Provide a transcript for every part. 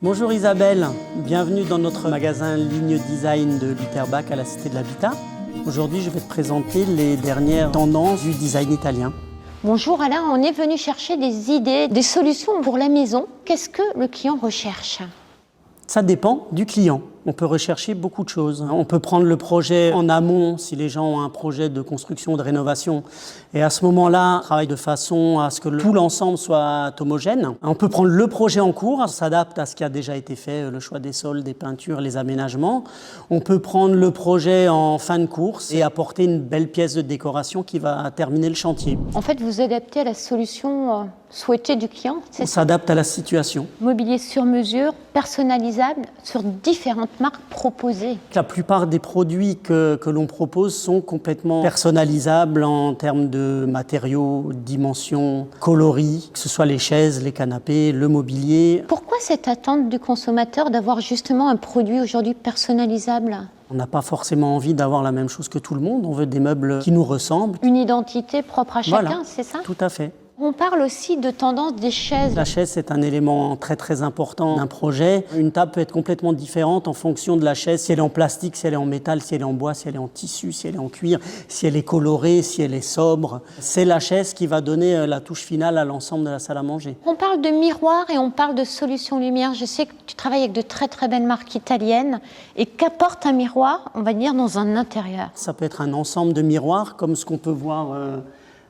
Bonjour Isabelle, bienvenue dans notre magasin Ligne Design de Lutherbach à la Cité de l'Habitat. Aujourd'hui, je vais te présenter les dernières tendances du design italien. Bonjour Alain, on est venu chercher des idées, des solutions pour la maison. Qu'est-ce que le client recherche? Ça dépend du client. On peut rechercher beaucoup de choses. On peut prendre le projet en amont si les gens ont un projet de construction, de rénovation. Et à ce moment-là, on travaille de façon à ce que tout l'ensemble soit homogène. On peut prendre le projet en cours, on s'adapte à ce qui a déjà été fait, le choix des sols, des peintures, les aménagements. On peut prendre le projet en fin de course et apporter une belle pièce de décoration qui va terminer le chantier. En fait, vous adaptez à la solution souhaitée du client. On s'adapte à la situation. Mobilier sur mesure, personnalisable, sur différentes marques proposées. La plupart des produits que l'on propose sont complètement personnalisables en termes de matériaux, dimensions, coloris, que ce soit les chaises, les canapés, le mobilier. Pourquoi cette attente du consommateur d'avoir justement un produit aujourd'hui personnalisable? On n'a pas forcément envie d'avoir la même chose que tout le monde, on veut des meubles qui nous ressemblent. Une identité propre à chacun, voilà, c'est ça? Tout à fait. On parle aussi de tendance des chaises. La chaise, c'est un élément très important d'un projet. Une table peut être complètement différente en fonction de la chaise, si elle est en plastique, si elle est en métal, si elle est en bois, si elle est en tissu, si elle est en cuir, si elle est colorée, si elle est sobre. C'est la chaise qui va donner la touche finale à l'ensemble de la salle à manger. On parle de miroir et on parle de solutions lumière. Je sais que tu travailles avec de très belles marques italiennes. Et qu'apporte un miroir, on va dire, dans un intérieur? Ça peut être un ensemble de miroirs, comme ce qu'on peut voir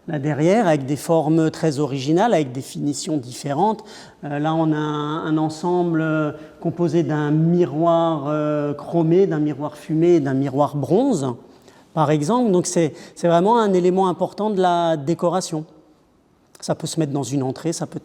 là derrière, avec des formes très originales, avec des finitions différentes. Là, on a un ensemble composé d'un miroir chromé, d'un miroir fumé et d'un miroir bronze, par exemple. Donc, c'est vraiment un élément important de la décoration. Ça peut se mettre dans une entrée, ça peut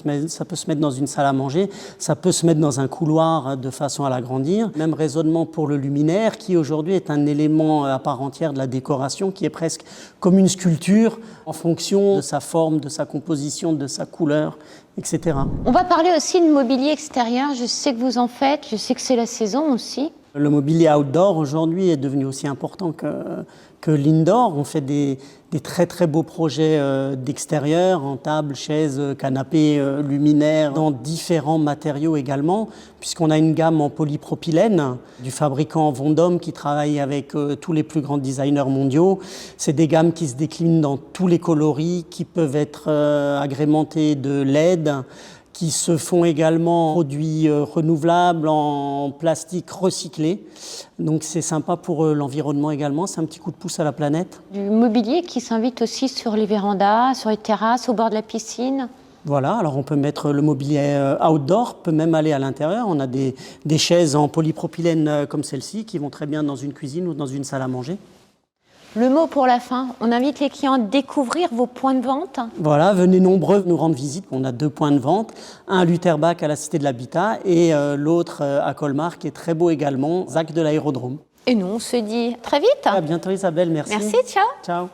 se mettre dans une salle à manger, ça peut se mettre dans un couloir de façon à l'agrandir. Même raisonnement pour le luminaire, qui aujourd'hui est un élément à part entière de la décoration, qui est presque comme une sculpture en fonction de sa forme, de sa composition, de sa couleur, etc. On va parler aussi de mobilier extérieur. Je sais que vous en faites, je sais que c'est la saison aussi. Le mobilier outdoor aujourd'hui est devenu aussi important que l'indoor. On fait des très beaux projets d'extérieur, en table, chaises, canapés, luminaires, dans différents matériaux également, puisqu'on a une gamme en polypropylène du fabricant Vendôme qui travaille avec tous les plus grands designers mondiaux. C'est des gammes qui se déclinent dans tous les coloris, qui peuvent être agrémentées de LED, qui se font également produits renouvelables en plastique recyclé. Donc c'est sympa pour l'environnement également, c'est un petit coup de pouce à la planète. Du mobilier qui s'invite aussi sur les vérandas, sur les terrasses, au bord de la piscine. Voilà, alors on peut mettre le mobilier outdoor, peut même aller à l'intérieur. On a des chaises en polypropylène comme celle-ci qui vont très bien dans une cuisine ou dans une salle à manger. Le mot pour la fin, on invite les clients à découvrir vos points de vente. Voilà, venez nombreux nous rendre visite. On a 2 points de vente, un à Lutherbach à la Cité de l'Habitat et l'autre à Colmar qui est très beau également, ZAC de l'Aérodrome. Et nous, on se dit très vite. À bientôt Isabelle, merci. Merci, ciao. Ciao.